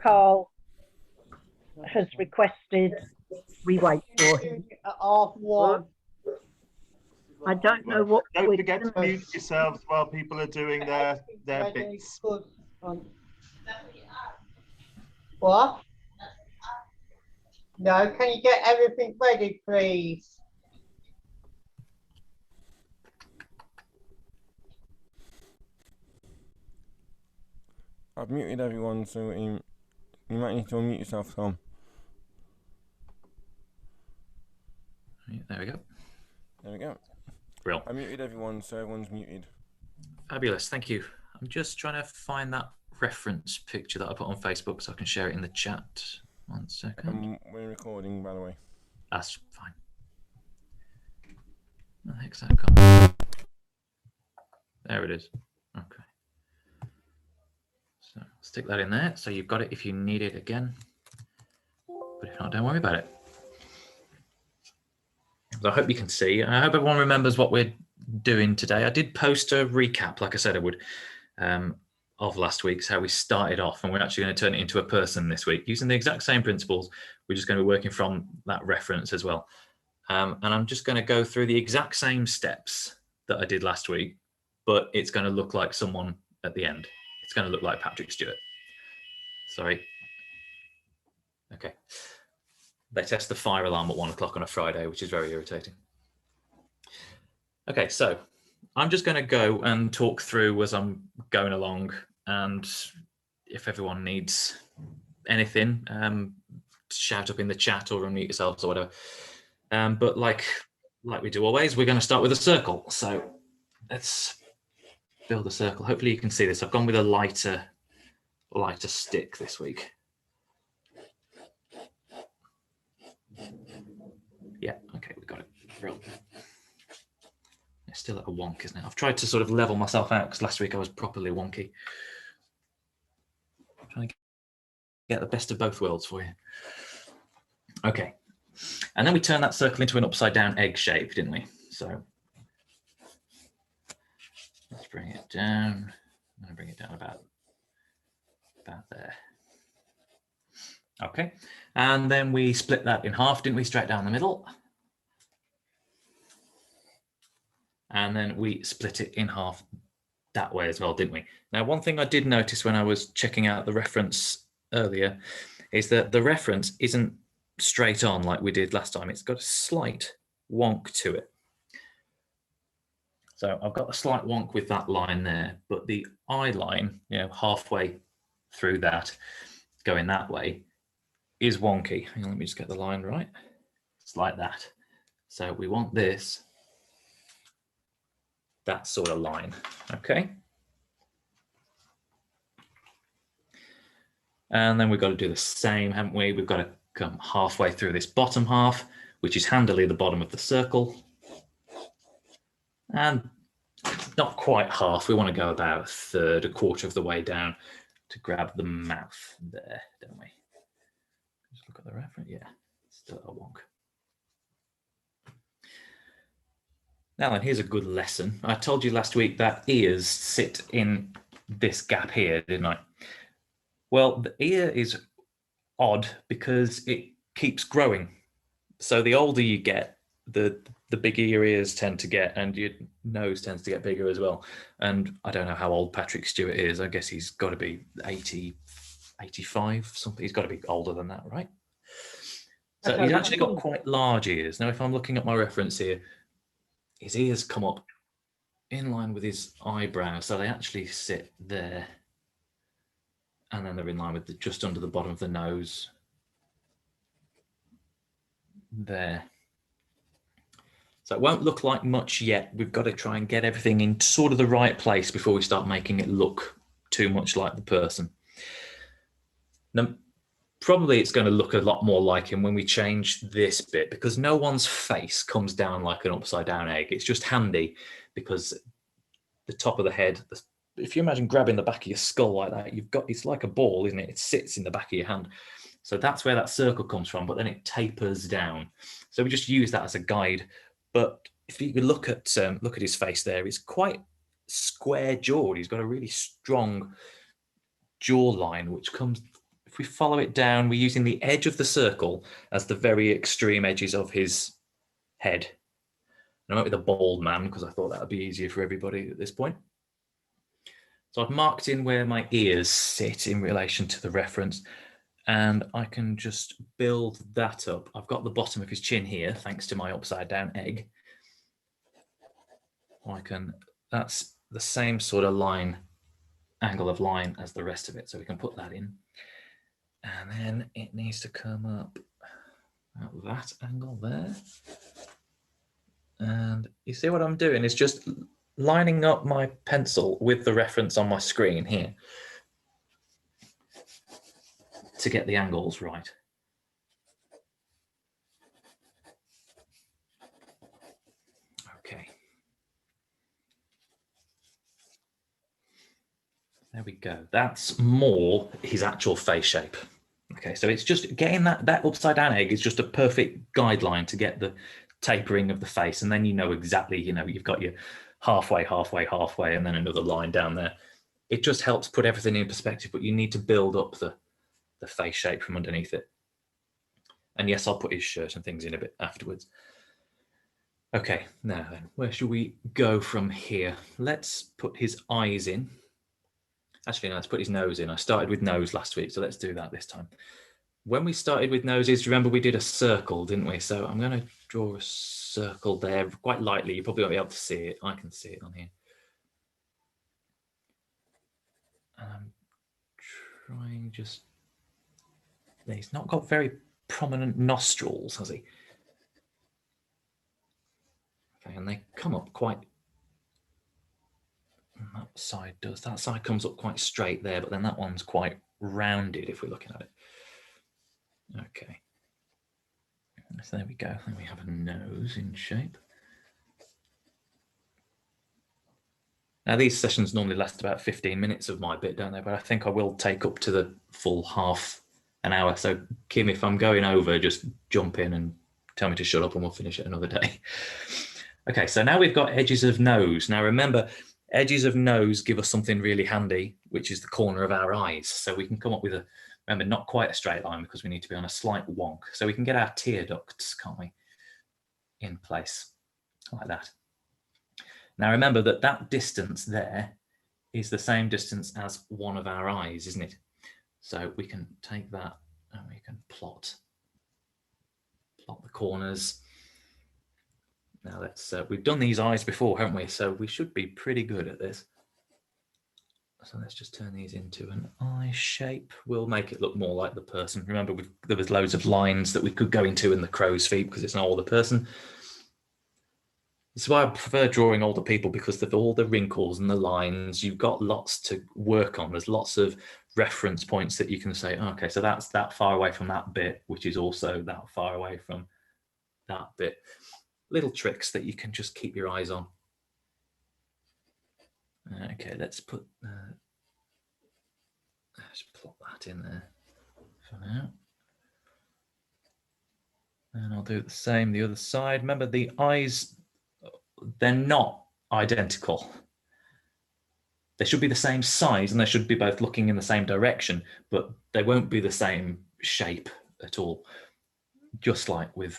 Carl has requested we wait for him. At half one. I don't know what Don't we're forget to gonna... mute yourselves while people are doing their bits. What? No, can you get everything ready, please? I've muted everyone, so you might need to unmute yourself, Tom. There we go. There we go. Real. I muted everyone, so everyone's muted. Fabulous, thank you. I'm just trying to find that reference picture that I put on Facebook so I can share it in the chat. 1 second. We're recording, by the way. That's fine. Where the heck's that gone? There it is. Okay. So stick that in there. So you've got it if you need it again. But if not, don't worry about it. So I hope you can see. I hope everyone remembers what we're doing today. I did post a recap, like I said I would, of last week's, how we started off, and we're actually going to turn it into a person this week using the exact same principles. We're just going to be working from that reference as well. And I'm just going to go through the exact same steps that I did last week, but it's going to look like someone at the end. It's going to look like Patrick Stewart. Sorry. Okay. They test the fire alarm at 1 o'clock on a Friday, which is very irritating. Okay, so I'm just going to go and talk through as I'm going along, and if everyone needs anything, shout up in the chat or unmute yourselves or whatever. But like we do always, we're going to start with a circle. So let's build a circle. Hopefully you can see this. I've gone with a lighter stick this week. Yeah, okay, we got it. Brilliant. It's still at a wonk, isn't it? I've tried to sort of level myself out because last week I was properly wonky. I'm trying to get the best of both worlds for you. Okay. And then we turned that circle into an upside down egg shape, didn't we? So let's bring it down. I'm going to bring it down about there. Okay. And then we split that in half, didn't we? Straight down the middle. And then we split it in half that way as well, didn't we? Now, one thing I did notice when I was checking out the reference earlier is that the reference isn't straight on like we did last time. It's got a slight wonk to it. So I've got a slight wonk with that line there, but the eye line, you know, halfway through that, going that way, is wonky. Hang on, let me just get the line right. It's like that. So we want this, that sort of line, okay? And then we've got to do the same, haven't we? We've got to come halfway through this bottom half, which is handily the bottom of the circle. And not quite half, we want to go about a third, a quarter of the way down to grab the mouth there, don't we? Just look at the reference, yeah, still a wonk. Now then, here's a good lesson. I told you last week that ears sit in this gap here, didn't I? Well, the ear is odd because it keeps growing. So the older you get, the bigger your ears tend to get, and your nose tends to get bigger as well. And I don't know how old Patrick Stewart is. I guess he's got to be 80, 85, something. He's got to be older than that, right? So he's actually got quite large ears. Now, if I'm looking at my reference here, his ears come up in line with his eyebrows, so they actually sit there. And then they're in line with just under the bottom of the nose. There. So it won't look like much yet. We've got to try and get everything in sort of the right place before we start making it look too much like the person. Now, probably it's going to look a lot more like him when we change this bit, because no one's face comes down like an upside down egg. It's just handy because the top of the head, if you imagine grabbing the back of your skull like that, it's like a ball, isn't it? It sits in the back of your hand. So that's where that circle comes from, but then it tapers down. So we just use that as a guide. But if you look at his face there, he's quite square jawed. He's got a really strong jawline, which comes, if we follow it down, we're using the edge of the circle as the very extreme edges of his head. And I went with a bald man because I thought that would be easier for everybody at this point. So I've marked in where my ears sit in relation to the reference, and I can just build that up. I've got the bottom of his chin here, thanks to my upside down egg. That's the same sort of angle of line as the rest of it. So we can put that in. And then it needs to come up at that angle there. And you see what I'm doing is just lining up my pencil with the reference on my screen here to get the angles right. Okay. There we go. That's more his actual face shape. Okay, so it's just getting that upside down egg is just a perfect guideline to get the tapering of the face, and then you know exactly, you've got your halfway, and then another line down there. It just helps put everything in perspective, but you need to build up the face shape from underneath it. And yes, I'll put his shirt and things in a bit afterwards. Okay, now then, where should we go from here? Let's put his eyes in. Actually, no, let's put his nose in. I started with nose last week, so let's do that this time. When we started with noses, remember we did a circle, didn't we? So I'm going to draw a circle there quite lightly. You probably won't be able to see it. I can see it on here. And I'm trying just... He's not got very prominent nostrils, has he? Okay, and they come up quite... That side does. That side comes up quite straight there, but then that one's quite rounded if we're looking at it. Okay. So there we go. Then we have a nose in shape. Now these sessions normally last about 15 minutes of my bit, don't they? But I think I will take up to the full half an hour. So Kim, if I'm going over, just jump in and tell me to shut up and we'll finish it another day. Okay, so now we've got edges of nose. Now remember, edges of nose give us something really handy, which is the corner of our eyes. So we can come up with a, remember, not quite a straight line because we need to be on a slight wonk. So we can get our tear ducts, can't we, in place like that. Now remember that distance there is the same distance as one of our eyes, isn't it? So we can take that and we can plot the corners. Now let's, we've done these eyes before, haven't we? So we should be pretty good at this. So let's just turn these into an eye shape. We'll make it look more like the person. Remember, there was loads of lines that we could go into in the crow's feet because it's an older person. This is why I prefer drawing older people, because of all the wrinkles and the lines. You've got lots to work on. There's lots of reference points that you can say, oh, okay, so that's that far away from that bit, which is also that far away from that bit. Little tricks that you can just keep your eyes on. Okay, let's put, let's plot that in there for now. And I'll do the same the other side. Remember, the eyes, they're not identical. They should be the same size and they should be both looking in the same direction, but they won't be the same shape at all, just like with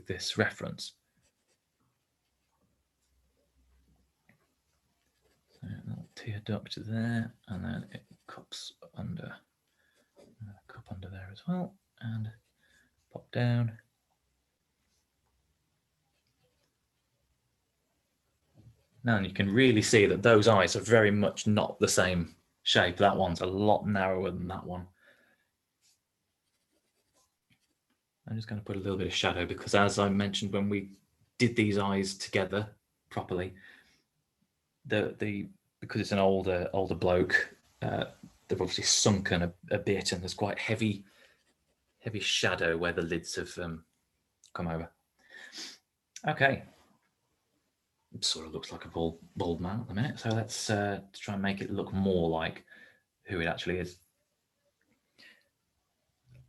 this reference. So that'll tear duct there, and then it cups under, cup under there as well, and pop down. Now you can really see that those eyes are very much not the same shape. That one's a lot narrower than that one. I'm just going to put a little bit of shadow because, as I mentioned, when we did these eyes together properly, because it's an older bloke, they've obviously sunken a bit, and there's quite heavy shadow where the lids have come over. Okay. It sort of looks like a bald man at the minute, so let's try and make it look more like who it actually is.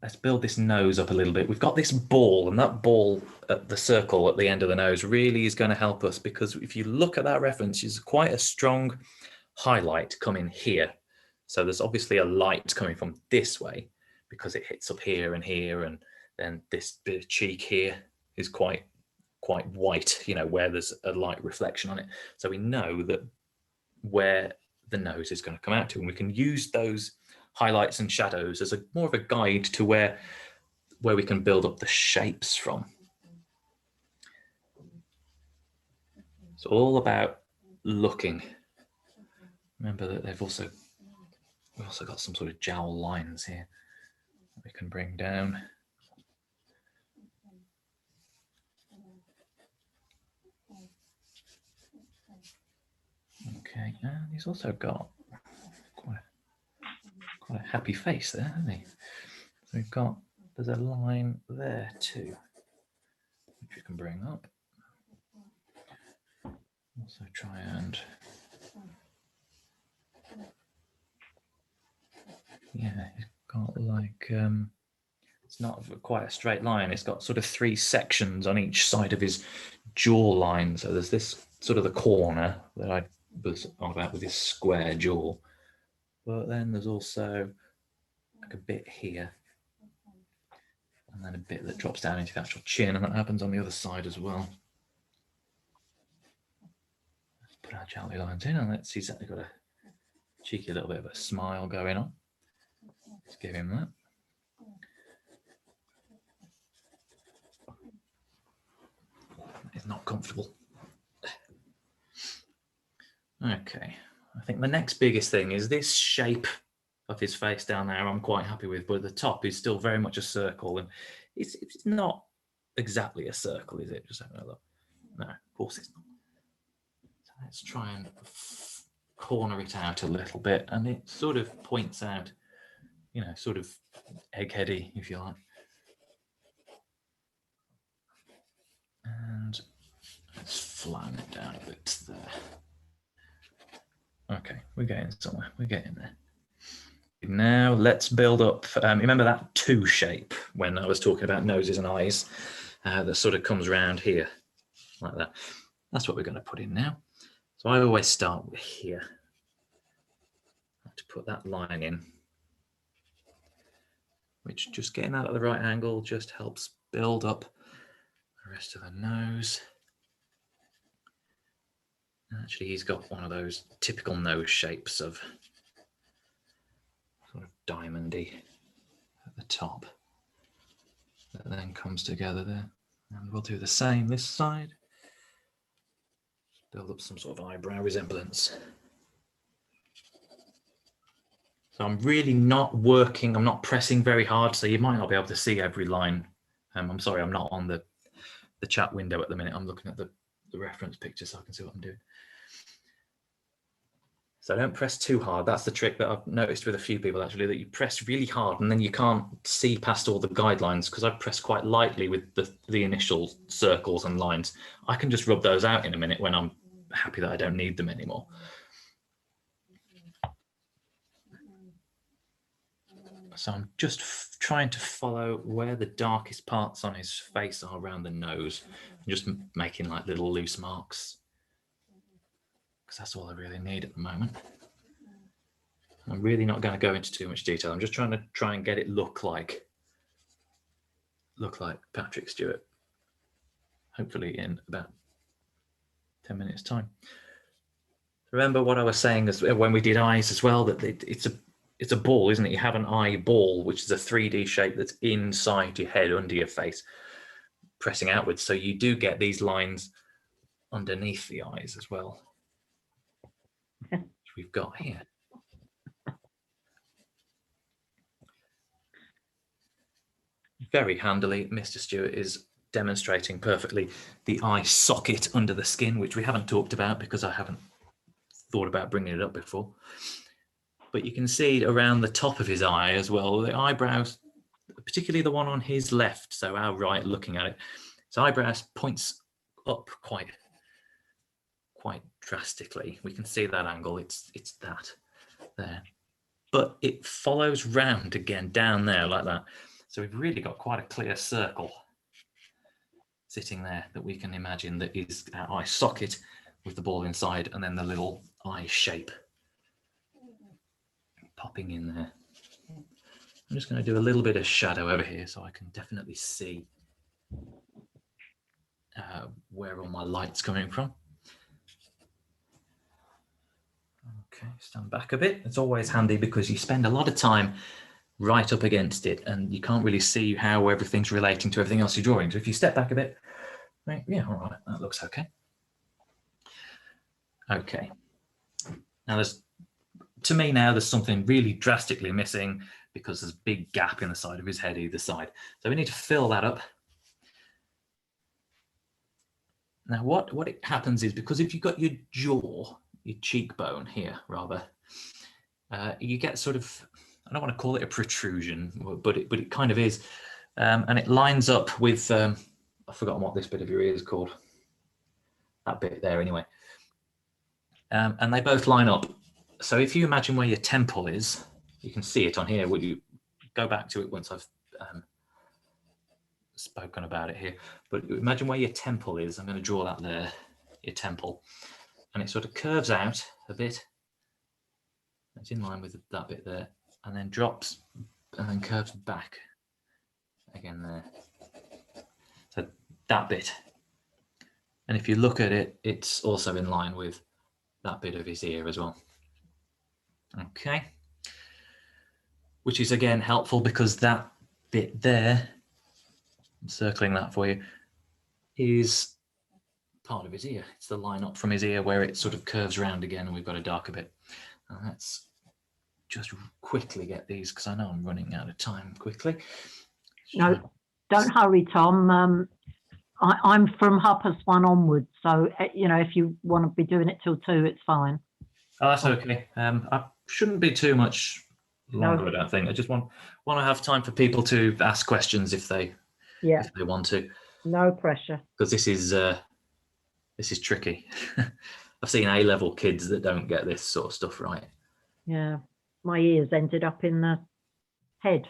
Let's build this nose up a little bit. We've got this ball, and that ball at the circle at the end of the nose really is going to help us, because if you look at that reference, there's quite a strong highlight coming here. So there's obviously a light coming from this way because it hits up here, and then this bit of cheek here is quite white, you know, where there's a light reflection on it. So we know that where the nose is going to come out to, and we can use those highlights and shadows as more of a guide to where we can build up the shapes from. It's all about looking. Remember that we've also got some sort of jowl lines here that we can bring down. Okay, and he's also got quite a happy face there, hasn't he? So there's a line there too, which we can bring up. Also try and, yeah, he's got like, it's not quite a straight line. It's got sort of 3 sections on each side of his jaw line. So there's this sort of the corner that I was on about with his square jaw. But then there's also like a bit here. And then a bit that drops down into the actual chin, and that happens on the other side as well. Let's put our jowly lines in, and let's see, he's got a cheeky little bit of a smile going on. Let's give him that. It's not comfortable. Okay, I think the next biggest thing is this shape of his face down there. I'm quite happy with, but the top is still very much a circle, and it's not exactly a circle, is it? Just having a look. No, of course it's not. So let's try and corner it out a little bit, and it sort of points out, you know, sort of eggheady, if you like. And let's flatten it down a bit there. Okay, we're getting somewhere. We're getting there. Now let's build up. Remember that 2 shape when I was talking about noses and eyes that sort of comes around here like that. That's what we're going to put in now. So I always start with here. I have to put that line in, which just getting that at the right angle just helps build up the rest of the nose. Actually, he's got one of those typical nose shapes of sort of diamondy at the top that then comes together there. And we'll do the same this side. Build up some sort of eyebrow resemblance. So I'm really not working, I'm not pressing very hard, so you might not be able to see every line. I'm sorry, I'm not on the chat window at the minute. I'm looking at the reference picture so I can see what I'm doing. So don't press too hard. That's the trick that I've noticed with a few people, actually, that you press really hard and then you can't see past all the guidelines, because I press quite lightly with the initial circles and lines. I can just rub those out in a minute when I'm happy that I don't need them anymore. So I'm just trying to follow where the darkest parts on his face are around the nose, and just making like little loose marks, because that's all I really need at the moment. I'm really not going to go into too much detail. I'm just trying to get it look like Patrick Stewart, hopefully in about 10 minutes time. Remember what I was saying when we did eyes as well, that it's a ball, isn't it? You have an eyeball, which is a 3D shape that's inside your head, under your face, pressing outwards. So you do get these lines underneath the eyes as well, which we've got here. Very handily, Mr. Stewart is demonstrating perfectly the eye socket under the skin, which we haven't talked about because I haven't thought about bringing it up before. But you can see around the top of his eye as well, the eyebrows, particularly the one on his left, so our right looking at it, his eyebrows points up quite drastically. We can see that angle, it's that there. But it follows round again down there like that. So we've really got quite a clear circle sitting there that we can imagine that is our eye socket with the ball inside, and then the little eye shape popping in there. I'm just going to do a little bit of shadow over here so I can definitely see where all my light's coming from. Okay, stand back a bit. It's always handy because you spend a lot of time right up against it and you can't really see how everything's relating to everything else you're drawing. So if you step back a bit, right, yeah, all right, that looks okay. Okay. Now to me now there's something really drastically missing because there's a big gap in the side of his head either side. So we need to fill that up. Now what it happens is, because if you've got your jaw, your cheekbone here rather, you get sort of, I don't want to call it a protrusion, but it kind of is. And it lines up with, I've forgotten what this bit of your ear is called. That bit there anyway. And they both line up. So if you imagine where your temple is, you can see it on here. Will you go back to it once I've spoken about it here? But imagine where your temple is. I'm going to draw that there, your temple. And it sort of curves out a bit. It's in line with that bit there. And then drops and then curves back again there. So that bit. And if you look at it, it's also in line with that bit of his ear as well. Okay. Which is again helpful because that bit there, I'm circling that for you, is part of his ear. It's the line up from his ear where it sort of curves around again and we've got a darker bit. And let's just quickly get these because I know I'm running out of time quickly. No, don't hurry, Tom. I'm from +1 onwards, so you know, if you want to be doing it till 2, it's fine. Oh, that's okay. I shouldn't be too much longer, I don't think. I just want to have time for people to ask questions if they want to. No pressure. Because this is tricky. I've seen A-level kids that don't get this sort of stuff right. Yeah, my ears ended up in the head.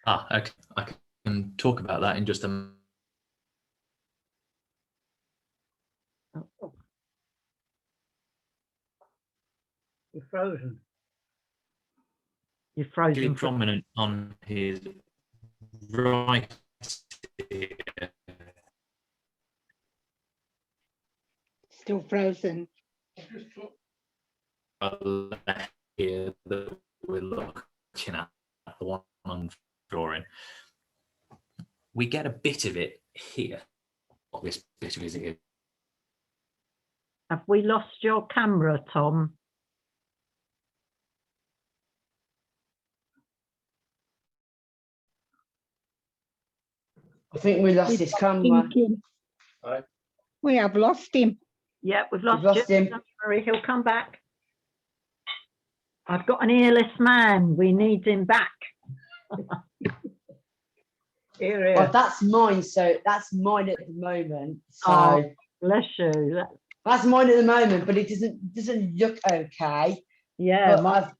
Okay. I can talk about that in just a moment. You're frozen. You're frozen. Really prominent on his right ear. Still frozen. Left ear that we're looking at, the one I'm drawing. We get a bit of it here. This bit of his ear. Have we lost your camera, Tom? I think we lost his camera. We have lost him. Yeah, we've lost, lost him. Don't worry, he'll come back. I've got an earless man. We need him back. Here. Well, that's mine. So that's mine at the moment. So Oh, bless you. that's mine at the moment, but it doesn't look okay. Yeah, But I've tried.